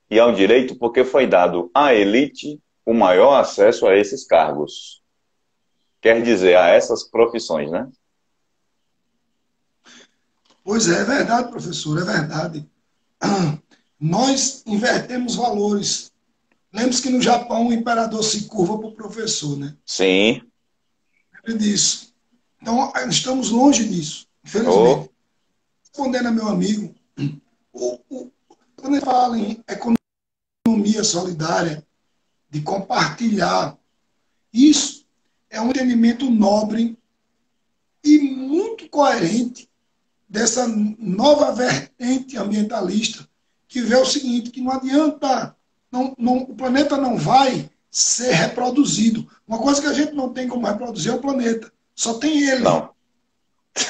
e ao direito porque foi dado à elite o maior acesso a esses cargos. Quer dizer, a essas profissões, né? Pois é verdade, professor, é verdade. Nós invertemos valores. Lembre-se que no Japão o imperador se curva para o professor, né? Sim. Lembre disso. Então, estamos longe disso, infelizmente. Respondendo a meu amigo, quando ele fala em economia solidária, de compartilhar, isso é um entendimento nobre e muito coerente dessa nova vertente ambientalista, que vê o seguinte, que não adianta, o planeta não vai ser reproduzido. Uma coisa que a gente não tem como reproduzir é o planeta. Só tem ele. Não.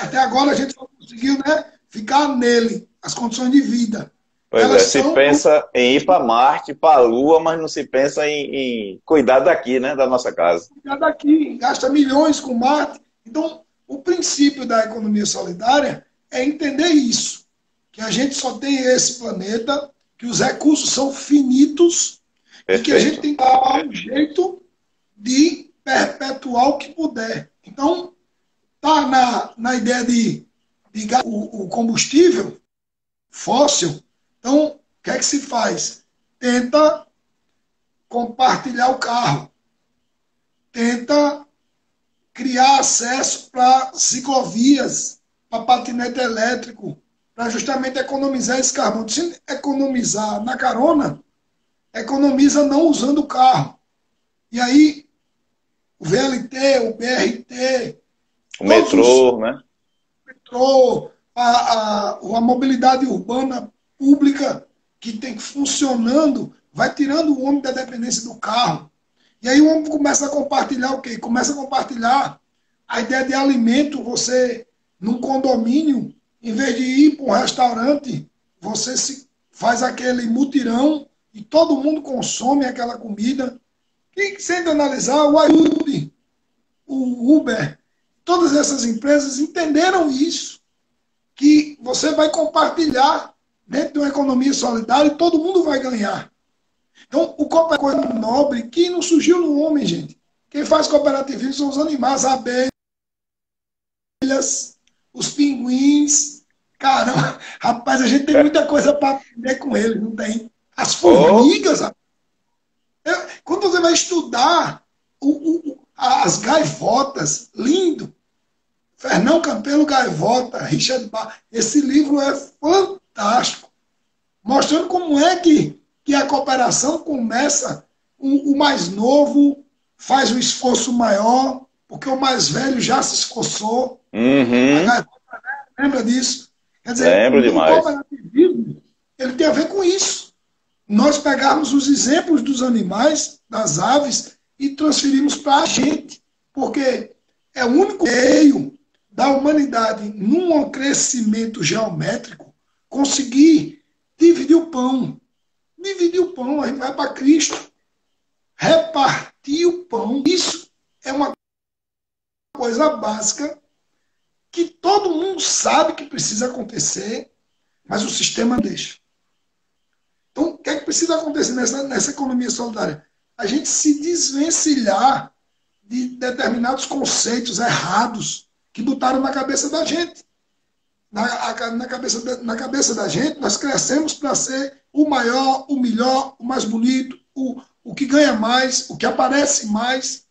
Até agora a gente só conseguiu, né, ficar nele, as condições de vida. Pois se pensa em ir para Marte, para a Lua, mas não se pensa em cuidar daqui, né, da nossa casa. Cuidar daqui, gasta milhões com Marte. Então, o princípio da economia solidária é entender isso, que a gente só tem esse planeta, que os recursos são finitos. Perfeito. E que a gente tem que dar um jeito de perpetuar o que puder. Então, tá na ideia de o combustível fóssil. Então, o que é que se faz? Tenta compartilhar o carro. Tenta criar acesso para ciclovias, para patinete elétrico, para justamente economizar esse carbono. Se economizar na carona, economiza não usando o carro. E aí, o VLT, o BRT, o metrô, né? O metrô, a mobilidade urbana pública que tem funcionando, vai tirando o homem da dependência do carro. E aí o homem começa a compartilhar o quê? Começa a compartilhar a ideia de alimento. Você, num condomínio, em vez de ir para um restaurante, você faz aquele mutirão e todo mundo consome aquela comida. E sem analisar, o iFood, o Uber, todas essas empresas entenderam isso, que você vai compartilhar dentro de uma economia solidária e todo mundo vai ganhar. Então, o cooperativismo é coisa nobre que não surgiu no homem, gente. Quem faz cooperativismo são os animais, as abelhas, os pinguins. Caramba, rapaz, a gente tem muita coisa para aprender com eles, não tem? As formigas. Quando você vai estudar as gaivotas, lindo. Fernão Campelo Gaivota, Richard Bach, esse livro é fantástico. Mostrando como é que a cooperação começa, o mais novo faz um esforço maior, porque o mais velho já se esforçou. Uhum. A gaivota, lembra disso? Quer dizer, lembro demais. O cooperativismo, ele tem a ver com isso. Nós pegarmos os exemplos dos animais, das aves, e transferimos para a gente. Porque é o único meio da humanidade, num crescimento geométrico, conseguir dividir o pão. Dividir o pão, a gente vai para Cristo. Repartir o pão. Isso é uma coisa básica que todo mundo sabe que precisa acontecer, mas o sistema deixa. Então, o que é que precisa acontecer nessa economia solidária? A gente se desvencilhar de determinados conceitos errados que botaram na cabeça da gente. Na cabeça da gente, nós crescemos para ser o maior, o melhor, o mais bonito, o que ganha mais, o que aparece mais.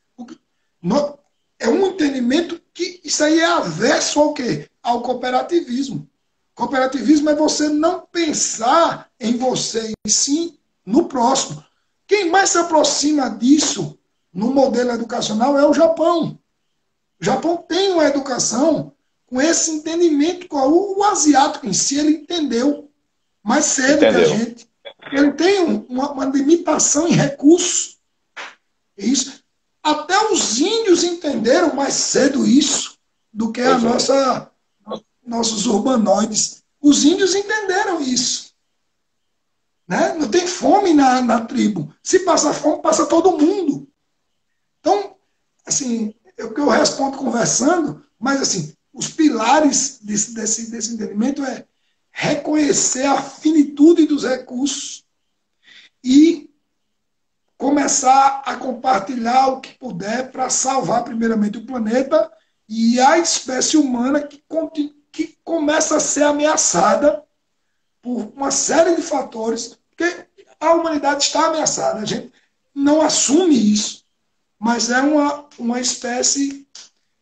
é um entendimento que isso aí é averso ao quê? Ao cooperativismo. Cooperativismo é você não pensar em você, e sim no próximo. Quem mais se aproxima disso no modelo educacional é o Japão. O Japão tem uma educação com esse entendimento. O asiático em si, ele entendeu mais cedo que a gente. Ele tem uma limitação em recursos. Isso. Até os índios entenderam mais cedo isso do que nossos urbanoides. Os índios entenderam isso. Né? Não tem fome na tribo. Se passa fome, passa todo mundo. Então, assim, eu respondo conversando, mas assim, os pilares desse entendimento é reconhecer a finitude dos recursos e começar a compartilhar o que puder para salvar primeiramente o planeta e a espécie humana que começa a ser ameaçada por uma série de fatores, porque a humanidade está ameaçada, a gente não assume isso, mas é uma espécie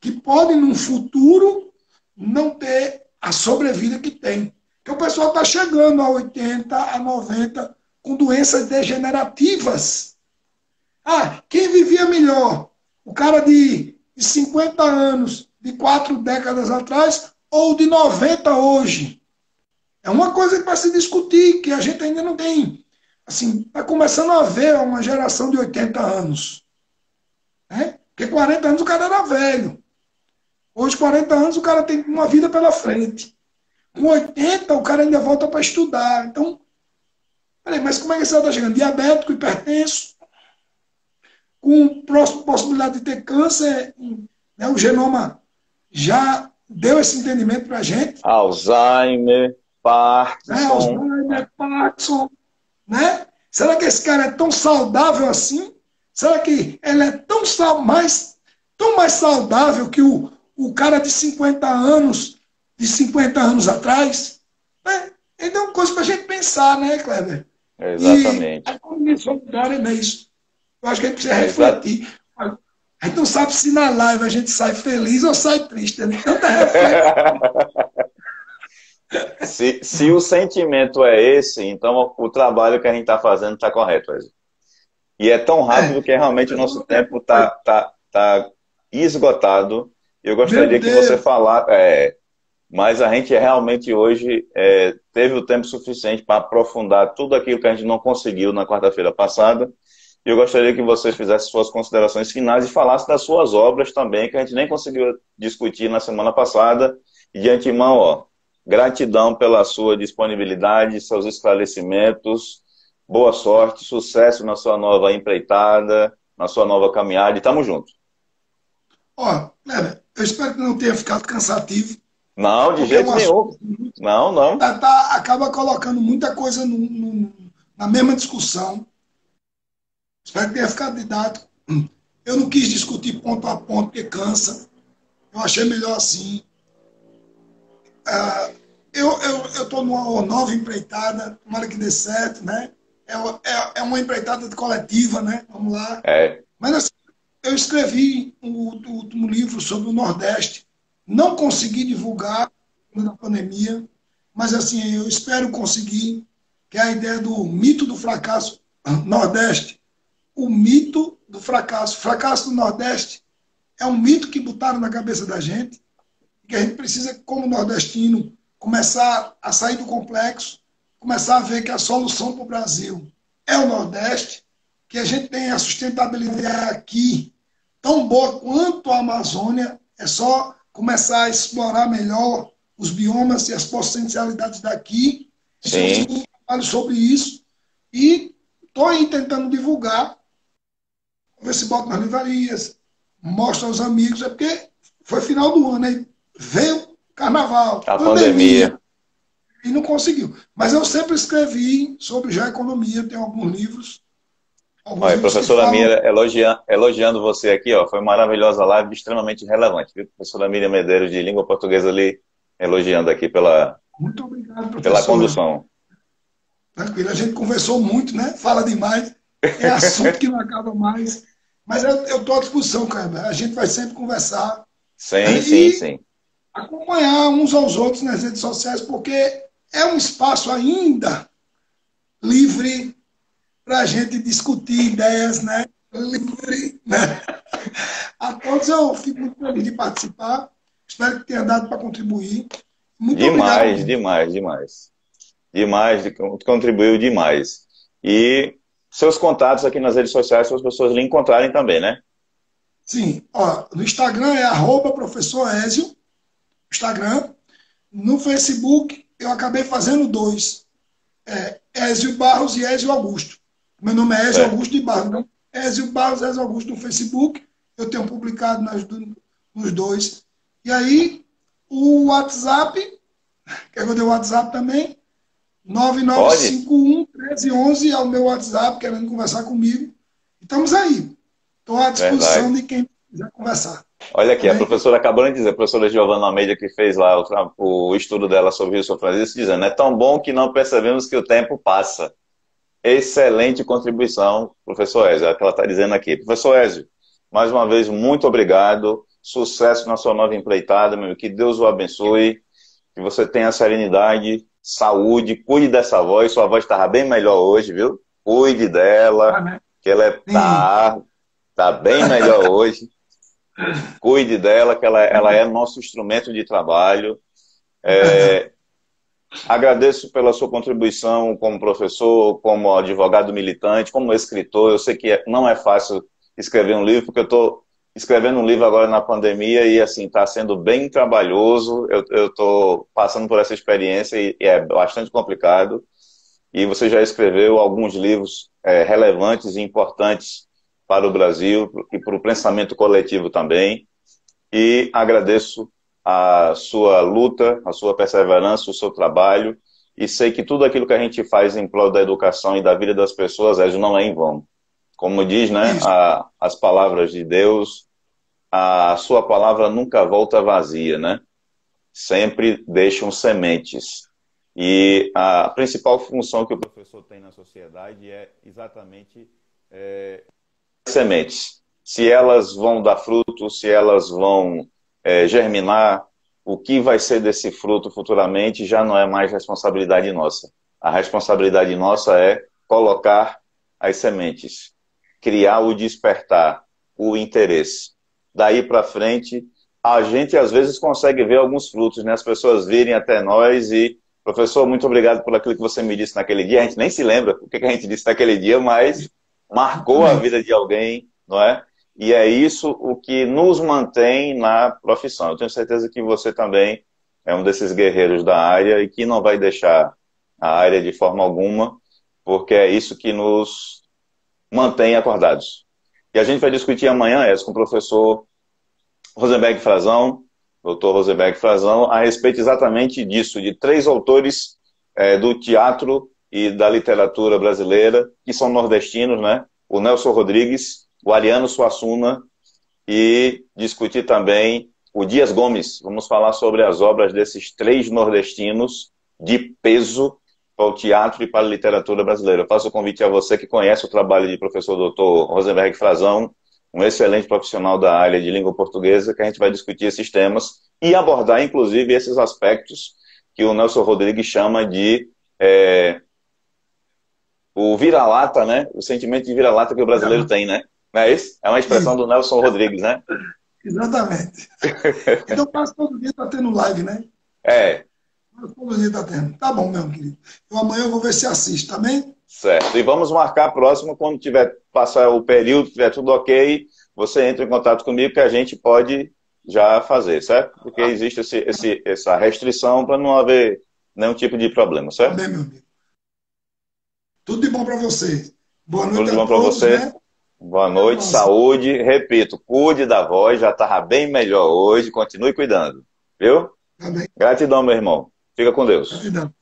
que pode, num futuro, não ter a sobrevida que tem. Porque o pessoal está chegando a 80, a 90, com doenças degenerativas. Ah, quem vivia melhor? O cara de 50 anos, de 4 décadas atrás, ou de 90 hoje? É uma coisa para se discutir, que a gente ainda não tem. Assim, está começando a ver uma geração de 80 anos. Né? Porque 40 anos o cara era velho. Hoje, 40 anos, o cara tem uma vida pela frente. Com 80, o cara ainda volta para estudar. Então, peraí, mas como é que você está chegando? Diabético, hipertenso, com possibilidade de ter câncer, né? O genoma já deu esse entendimento para a gente. Alzheimer, Parkinson. Né? Alzheimer, Parkinson. Né? Será que esse cara é tão saudável assim? Será que ele é tão mais saudável que o cara de 50 anos atrás? Né? Então é uma coisa para a gente pensar, né, Kleber? Exatamente. E a economia solidária é isso. Eu acho que a gente precisa refletir. A gente não sabe se na live a gente sai feliz ou sai triste. Né? Tanta reflexão. Se o sentimento é esse, então o trabalho que a gente está fazendo está correto, Wesley. E é tão rápido que realmente o nosso tempo está esgotado. Eu gostaria que você falasse, mas a gente realmente hoje teve o tempo suficiente para aprofundar tudo aquilo que a gente não conseguiu na quarta-feira passada. E eu gostaria que vocês fizessem suas considerações finais e falassem das suas obras também, que a gente nem conseguiu discutir na semana passada. E de antemão, ó, gratidão pela sua disponibilidade, seus esclarecimentos. Boa sorte, sucesso na sua nova empreitada, na sua nova caminhada. E tamo junto. Ó, eu espero que não tenha ficado cansativo. Não, de jeito nenhum. Não. Acaba colocando muita coisa na mesma discussão. Espero que tenha ficado didático. Eu não quis discutir ponto a ponto, porque cansa. Eu achei melhor assim. Eu estou numa nova empreitada, tomara que dê certo, né? É uma empreitada coletiva, né? Vamos lá. Mas assim, eu escrevi o último livro sobre o Nordeste. Não consegui divulgar na pandemia, mas assim, eu espero conseguir, que é a ideia do mito do fracasso Nordeste. O mito do fracasso. O fracasso do Nordeste é um mito que botaram na cabeça da gente, que a gente precisa, como nordestino, começar a sair do complexo, começar a ver que a solução para o Brasil é o Nordeste, que a gente tem a sustentabilidade aqui tão boa quanto a Amazônia, é só começar a explorar melhor os biomas e as potencialidades daqui. Sim. Eu falo sobre isso e estou aí tentando divulgar, ver se boto nas livrarias, mostro aos amigos, é porque foi final do ano, aí veio carnaval, a pandemia, e não conseguiu. Mas eu sempre escrevi sobre já economia, tenho alguns livros. Olha, professora Miriam, elogiando você aqui, ó, foi maravilhosa a live, extremamente relevante, viu? Professora Miriam Medeiros, de língua portuguesa, ali, elogiando aqui Muito obrigado, professora. Pela condução. Tranquilo, a gente conversou muito, né? Fala demais, é assunto que não acaba mais. Mas eu estou à disposição, Kleber. A gente vai sempre conversar Sim, sim, e sim. acompanhar uns aos outros nas redes sociais, porque é um espaço ainda livre para a gente discutir ideias, né? Livre, né? A todos eu fico muito feliz de participar. Espero que tenha dado para contribuir. Muito obrigado Demais, mesmo. demais, demais. Demais, contribuiu demais. E seus contatos aqui nas redes sociais para as pessoas lhe encontrarem também, né? Sim, ó, no Instagram é arroba professor Ézio, Instagram. No Facebook eu acabei fazendo dois. Ézio Barros e Ézio Augusto. Meu nome é Ézio Certo. Augusto de Barros. Então, Ézio Barros, Ézio Augusto no Facebook. Eu tenho publicado nos dois. E aí, o WhatsApp, quer que eu dê o WhatsApp também? Pode? 9951-1311 é o meu WhatsApp, querendo conversar comigo. Estamos aí. Estou à disposição Verdade. de quem quiser conversar. Olha Tá aqui, a bem? professora acabou de dizer, a professora Giovana Almeida, que fez lá o estudo dela sobre o Rio São Francisco, dizendo, é tão bom que não percebemos que o tempo passa. Excelente contribuição, professor Ézio, é o que ela está dizendo aqui. Professor Ézio, mais uma vez, muito obrigado, sucesso na sua nova empreitada, meu, que Deus o abençoe, que você tenha serenidade, saúde, cuide dessa voz, sua voz estava bem melhor hoje, viu? Cuide dela, Amém. que ela Sim. tá bem melhor hoje. Cuide dela, que ela é nosso instrumento de trabalho. Agradeço pela sua contribuição como professor, como advogado militante, como escritor. Eu sei que não é fácil escrever um livro, porque eu estou escrevendo um livro agora na pandemia e assim está sendo bem trabalhoso. Eu estou passando por essa experiência e é bastante complicado. E você já escreveu alguns livros relevantes e importantes para o Brasil e para o pensamento coletivo também. E agradeço a sua luta, a sua perseverança, o seu trabalho, e sei que tudo aquilo que a gente faz em prol da educação e da vida das pessoas, não é em vão. Como diz, né, Isso. as palavras de Deus, a sua palavra nunca volta vazia, né? Sempre deixam sementes. E a principal função que o professor tem na sociedade é exatamente sementes. Se elas vão dar fruto, se elas vão germinar, o que vai ser desse fruto futuramente já não é mais responsabilidade nossa. A responsabilidade nossa é colocar as sementes, criar o despertar, o interesse. Daí para frente, a gente às vezes consegue ver alguns frutos, né? As pessoas virem até nós e, professor, muito obrigado por aquilo que você me disse naquele dia. A gente nem se lembra o que a gente disse naquele dia, mas marcou a Exatamente. vida de alguém, não é? E é isso o que nos mantém na profissão. Eu tenho certeza que você também é um desses guerreiros da área e que não vai deixar a área de forma alguma, porque é isso que nos mantém acordados. E a gente vai discutir amanhã, com o professor Rosenberg Frazão, doutor Rosenberg Frazão, a respeito exatamente disso, de três autores do teatro e da literatura brasileira, que são nordestinos, né? O Nelson Rodrigues, o Ariano Suassuna, e discutir também o Dias Gomes. Vamos falar sobre as obras desses três nordestinos de peso para o teatro e para a literatura brasileira. Eu faço o convite a você que conhece o trabalho de professor doutor Rosenberg Frazão, um excelente profissional da área de língua portuguesa, que a gente vai discutir esses temas e abordar, inclusive, esses aspectos que o Nelson Rodrigues chama de o vira-lata, né? O sentimento de vira-lata que o brasileiro tem, né? Não é isso? É uma expressão Isso. do Nelson Rodrigues, né? Exatamente. Então, quase todo dia está tendo live, né? É, Quase todo dia está tendo. Tá bom, meu querido. Eu amanhã eu vou ver se assisto, tá bem? certo. E vamos marcar a próxima quando tiver passar o período, tiver tudo ok, você entra em contato comigo que a gente pode já fazer, certo? Porque existe essa restrição para não haver nenhum tipo de problema, Tá certo? bem, meu amigo. Tudo de bom para você. Boa Tudo noite de a bom para todos, você. né? Boa Até a noite, próxima. saúde. Repito, cuide da voz, já estava bem melhor hoje. Continue cuidando, viu? Tá bem? Gratidão, meu irmão. Fica com Deus. Gratidão.